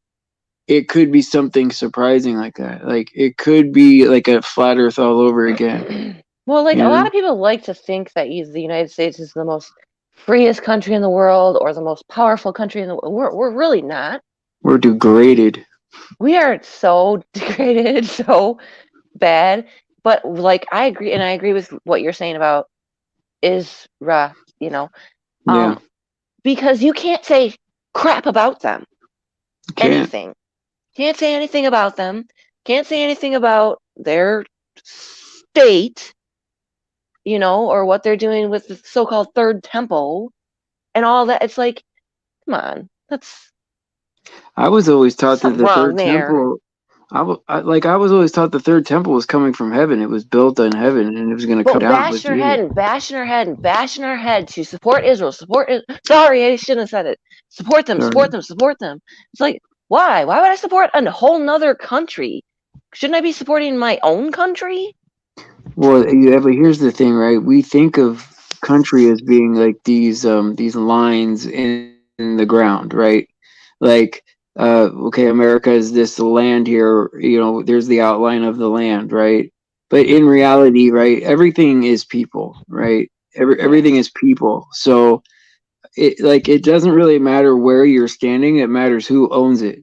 Speaker 1: it could be something surprising like that. Like it could be like a flat Earth all over again.
Speaker 3: Well, like
Speaker 1: You
Speaker 3: a lot
Speaker 1: know?
Speaker 3: of people like to think that the United States is the most freest country in the world or the most powerful country in the world. We're really not.
Speaker 1: We're degraded.
Speaker 3: We are so degraded, so bad. But like I agree with what you're saying about Israel,
Speaker 1: Yeah.
Speaker 3: because you can't say crap about them.
Speaker 1: Can't.
Speaker 3: Anything. Can't say anything about them. Can't say anything about their state, or what they're doing with the so-called third temple and all that. It's like, come on, that's
Speaker 1: I was always taught that
Speaker 3: something
Speaker 1: the
Speaker 3: wrong
Speaker 1: third
Speaker 3: there.
Speaker 1: temple. I was always taught the third temple was coming from heaven. It was built in heaven, and it was going to come
Speaker 3: But
Speaker 1: down with
Speaker 3: bashing our
Speaker 1: Jesus.
Speaker 3: head and bashing our head and bashing our head to support Israel, sorry, I shouldn't have said it. Support them,
Speaker 1: Sorry.
Speaker 3: support them, support them. It's like, why? Why would I support a whole nother country? Shouldn't I be supporting my own country?
Speaker 1: Well, yeah, but here's the thing, right? We think of country as being like these lines in the ground, right? Like, okay, America is this land here. There's the outline of the land, right? but in reality, right, everything is people, right? Everything is people. So it doesn't really matter where you're standing, it matters who owns it.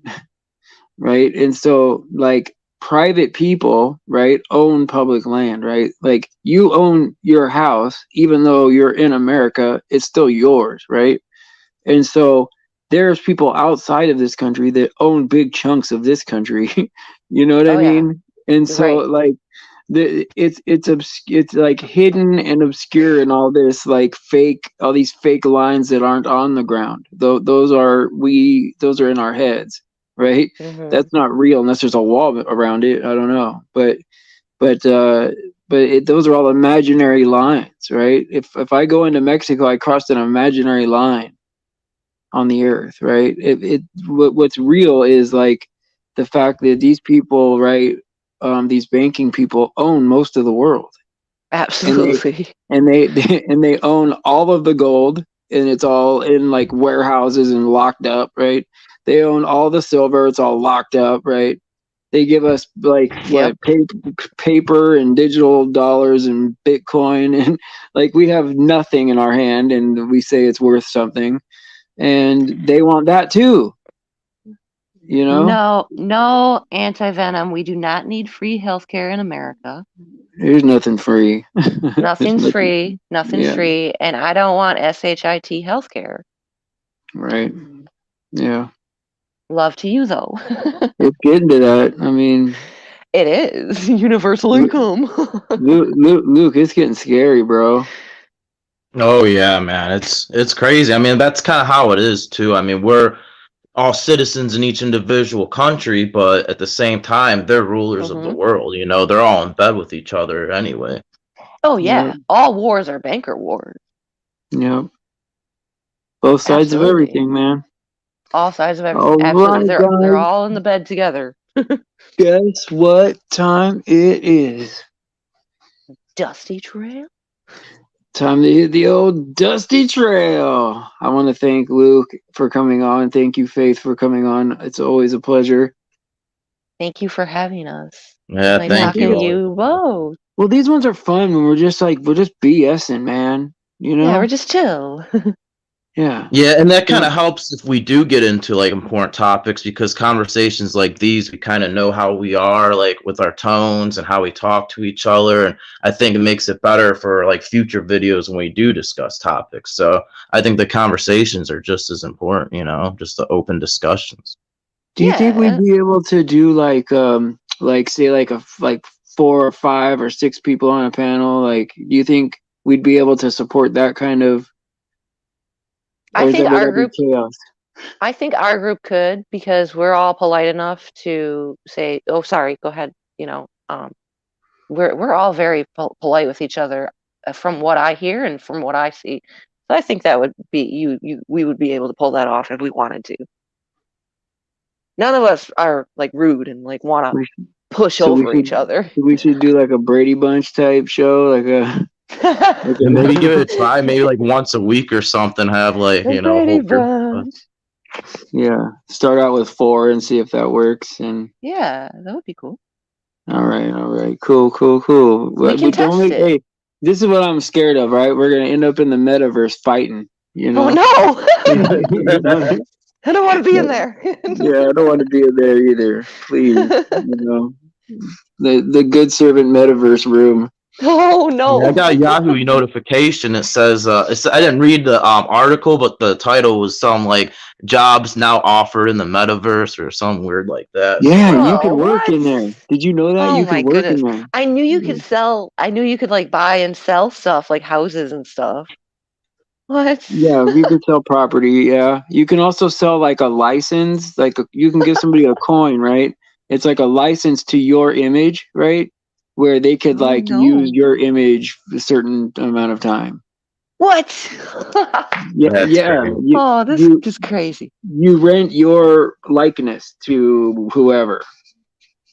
Speaker 1: Right? And so like private people, right, own public land, right? Like you own your house even though you're in America, it's still yours, right? And so there's people outside of this country that own big chunks of this country. You know what I
Speaker 3: Oh yeah,
Speaker 1: mean? And so
Speaker 3: right.
Speaker 1: like it's like hidden and obscure in all this like fake, all these fake lines that aren't on the ground. Though those are in our heads, right?
Speaker 3: Hmm.
Speaker 1: That's not real unless there's a wall around it. I don't know, but those are all imaginary lines, right? If I go into Mexico, I crossed an imaginary line on the earth, right? What's real is like the fact that these people, right, these banking people own most of the world, and
Speaker 3: Absolutely.
Speaker 1: they own all of the gold, and it's all in like warehouses and locked up, right? They own all the silver, it's all locked up, right? They give us like
Speaker 3: Yep.
Speaker 1: what paper and digital dollars and Bitcoin, and like we have nothing in our hand, and we say it's worth something, and they want that too, you know.
Speaker 3: No, no anti-venom. We do not need free healthcare in America.
Speaker 1: There's nothing free. There's
Speaker 3: Nothing's
Speaker 1: nothing.
Speaker 3: free. Nothing's
Speaker 1: Yeah,
Speaker 3: free. And I don't want SHIT healthcare.
Speaker 1: right. Yeah,
Speaker 3: Love to you though.
Speaker 1: it's getting to that. I mean,
Speaker 3: It is universal income.
Speaker 1: Luke, it's getting scary, bro.
Speaker 2: Oh yeah, man, it's crazy. I mean, that's kind of how it is too. I mean, we're all citizens in each individual country, but at the same time, they're rulers of the
Speaker 3: Hmm.
Speaker 2: world. You know, they're all in bed with each other anyway.
Speaker 3: Oh
Speaker 1: Yeah,
Speaker 3: yeah, all wars are banker wars.
Speaker 1: yeah. Both sides of
Speaker 3: Absolutely,
Speaker 1: everything, man.
Speaker 3: all sides of everything.
Speaker 1: All
Speaker 3: Absolutely,
Speaker 1: right,
Speaker 3: they're
Speaker 1: guys.
Speaker 3: all in the bed together.
Speaker 1: Guess what time it is?
Speaker 3: Dusty trail.
Speaker 1: Time to hit the old dusty trail. I want to thank Luke for coming on. Thank you, Faith, for coming on. It's always a pleasure.
Speaker 3: Thank you for having us.
Speaker 2: Yeah,
Speaker 3: Nice
Speaker 1: Well,
Speaker 2: thank
Speaker 3: talking
Speaker 2: you
Speaker 3: to
Speaker 2: all.
Speaker 3: you both.
Speaker 1: well, these ones are fun when we're just BSing, man. You
Speaker 3: Yeah, we're
Speaker 1: know?
Speaker 3: just chill.
Speaker 1: Yeah.
Speaker 2: Yeah, and that kind of helps if we do get into like important topics because conversations like these, we kind of know how we are like with our tones and how we talk to each other. And I think it makes it better for like future videos when we do discuss topics. So I think the conversations are just as important, you know, just the open discussions.
Speaker 1: Do you think we'd
Speaker 3: Yeah,
Speaker 1: be able to do like say like 4 or 5 or 6 people on a panel? Like, do you think we'd be able to support that kind of,
Speaker 3: I
Speaker 1: or
Speaker 3: think
Speaker 1: would
Speaker 3: our
Speaker 1: that be
Speaker 3: group.
Speaker 1: chaos?
Speaker 3: I think our group could because we're all polite enough to say, "Oh, sorry, go ahead." You know, we're all very polite with each other, from what I hear and from what I see. So I think that would be we would be able to pull that off if we wanted to. None of us are like rude and like want to
Speaker 1: We
Speaker 3: push
Speaker 1: So
Speaker 3: over each other.
Speaker 1: we should do like a Brady Bunch type show, like
Speaker 2: And maybe give it a
Speaker 1: a
Speaker 2: try, maybe like once a week or something, have like,
Speaker 3: The
Speaker 2: you know, a
Speaker 3: Brady
Speaker 2: whole group of
Speaker 3: Bunch.
Speaker 2: us.
Speaker 1: yeah. Start out with 4 and see if that works. And
Speaker 3: Yeah, that would be cool.
Speaker 1: all right, cool.
Speaker 3: We can
Speaker 1: But don't
Speaker 3: test
Speaker 1: make,
Speaker 3: it.
Speaker 1: hey, this is what I'm scared of, right? We're gonna end up in the metaverse fighting, you
Speaker 3: Oh
Speaker 1: know.
Speaker 3: no! I don't want to be in there.
Speaker 1: Yeah, I don't want to be in there either. Please, you know, the good servant metaverse room.
Speaker 3: Oh
Speaker 2: Yeah, I
Speaker 3: no!
Speaker 2: got a Yahoo notification. It says, I didn't read the article, but the title was some like jobs now offered in the metaverse or something weird like that.
Speaker 1: Yeah,
Speaker 2: So
Speaker 1: you could
Speaker 3: Oh,
Speaker 1: work
Speaker 3: what?
Speaker 1: in there. Did you know that
Speaker 3: Oh
Speaker 1: you could
Speaker 3: my
Speaker 1: work in
Speaker 3: goodness.
Speaker 1: there?
Speaker 3: I knew you could sell, I knew you could like buy and sell stuff like houses and stuff. What?
Speaker 1: Yeah, you can sell property. Yeah, you can also sell like a license. You can give somebody a coin, right? It's like a license to your image, right? Where they could
Speaker 3: Oh
Speaker 1: like use
Speaker 3: no.
Speaker 1: your image a certain amount of time.
Speaker 3: What?
Speaker 1: Yeah,
Speaker 2: that's
Speaker 1: yeah.
Speaker 2: crazy.
Speaker 3: Oh, this
Speaker 1: You
Speaker 3: is crazy.
Speaker 1: you rent your likeness to whoever,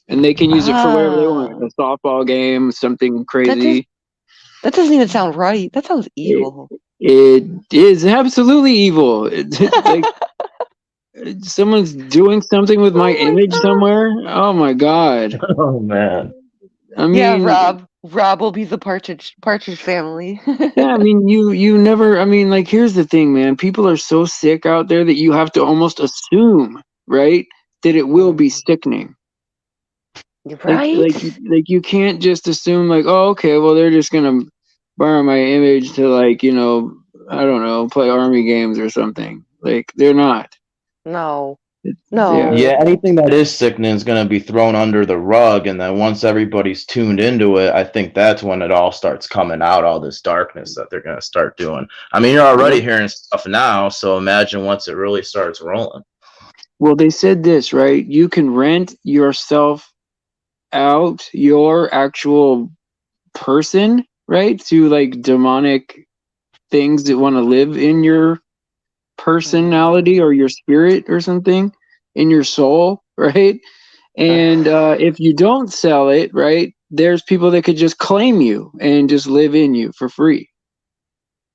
Speaker 1: and they can use it for whatever they want.
Speaker 3: Ah,
Speaker 1: A softball game, something
Speaker 3: that does,
Speaker 1: crazy.
Speaker 3: that doesn't even sound right. That sounds
Speaker 1: It,
Speaker 3: evil.
Speaker 1: it is absolutely evil. Like someone's doing something with my
Speaker 3: Oh my
Speaker 1: image
Speaker 3: god.
Speaker 1: somewhere. Oh my god.
Speaker 2: Oh man.
Speaker 1: I
Speaker 3: Yeah,
Speaker 1: mean,
Speaker 3: Rob will be the Partridge Family.
Speaker 1: yeah, I mean, you never. I mean, like, here's the thing, man. People are so sick out there that you have to almost assume, right, that it will be sickening. Like,
Speaker 3: Right?
Speaker 1: like you can't just assume, like, oh, okay, well, they're just gonna borrow my image to, like, I don't know, play army games or something. Like, they're not.
Speaker 3: No.
Speaker 1: Yeah.
Speaker 2: Yeah,
Speaker 3: No.
Speaker 2: anything that is sickening is going to be thrown under the rug, and then once everybody's tuned into it, I think that's when it all starts coming out, all this darkness that they're going to start doing. I mean, you're already
Speaker 1: Yep.
Speaker 2: hearing stuff now, so imagine once it really starts rolling.
Speaker 1: Well, they said this, right? You can rent yourself out, your actual person, right, to, like, demonic things that want to live in your personality or your spirit or something, in your soul, right? And if you don't sell it, right, there's people that could just claim you and just live in you for free.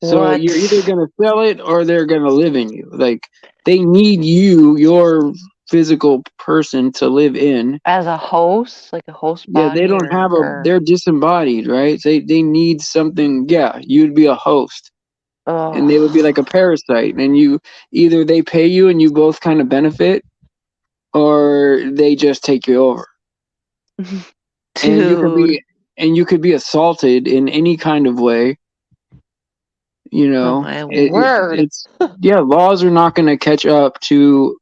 Speaker 1: So
Speaker 3: What?
Speaker 1: you're either going to sell it or they're going to live in you. Like, they need you, your physical person, to live in.
Speaker 3: As a host, like a host
Speaker 1: Yeah, they
Speaker 3: body,
Speaker 1: don't have
Speaker 3: or
Speaker 1: they're disembodied, right? They need something. Yeah, you'd be a host, and they would be
Speaker 3: oh,
Speaker 1: like a parasite, and you either they pay you and you both kind of benefit, or they just take you over. And you could
Speaker 3: dude.
Speaker 1: be assaulted in any kind of way.
Speaker 3: Oh my word.
Speaker 1: It's yeah, laws are not going to catch up to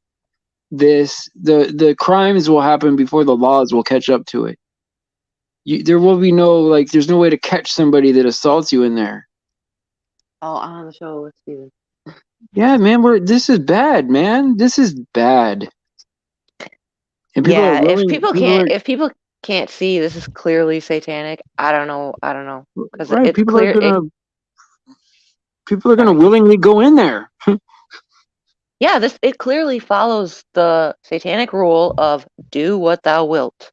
Speaker 1: this. The crimes will happen before the laws will catch up to it. There will be no, like, there's no way to catch somebody that assaults you in there.
Speaker 3: Oh, on the show with Steven.
Speaker 1: Yeah, man, this is bad, man. This is bad. And people are
Speaker 3: Yeah,
Speaker 1: willing.
Speaker 3: if people can't see, this is clearly satanic. I don't know, because
Speaker 1: Right.
Speaker 3: it's clear.
Speaker 1: People are gonna
Speaker 3: Sorry.
Speaker 1: willingly go in there.
Speaker 3: Yeah, it clearly follows the satanic rule of do what thou wilt.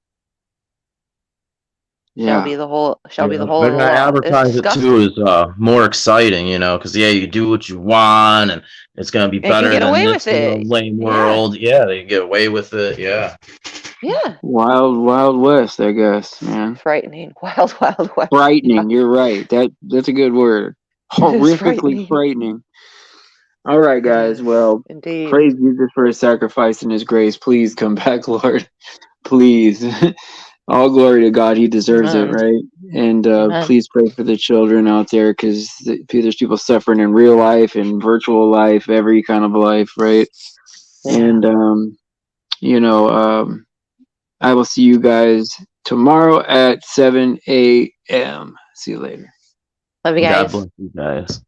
Speaker 3: Shall
Speaker 1: Yeah.
Speaker 3: be the whole
Speaker 2: Yeah,
Speaker 3: of the
Speaker 2: they're gonna
Speaker 3: law. It's
Speaker 2: advertise it too
Speaker 3: disgusting.
Speaker 2: as more exciting, because you do what you want, and it's gonna be
Speaker 3: And you can
Speaker 2: better
Speaker 3: get
Speaker 2: than
Speaker 3: away
Speaker 2: this
Speaker 3: with it.
Speaker 2: lame
Speaker 3: Yeah.
Speaker 2: world. Yeah, they get away with it. Yeah.
Speaker 3: Yeah.
Speaker 1: Wild West, I guess, man.
Speaker 3: Frightening. Wild West.
Speaker 1: Frightening. You're right. That's a good word.
Speaker 3: It is
Speaker 1: Horrifically
Speaker 3: frightening.
Speaker 1: frightening. All right,
Speaker 3: It
Speaker 1: guys.
Speaker 3: is.
Speaker 1: Well,
Speaker 3: Indeed.
Speaker 1: praise Jesus for his sacrifice and his grace. Please come back, Lord. Please. All glory to God. He deserves it,
Speaker 3: Amen.
Speaker 1: right? And
Speaker 3: Amen.
Speaker 1: please pray for the children out there, because there's people suffering in real life and virtual life, every kind of life, right?
Speaker 3: Yeah.
Speaker 1: And, I will see you guys tomorrow at 7 a.m. See you later.
Speaker 3: Love you guys.
Speaker 2: God bless you guys.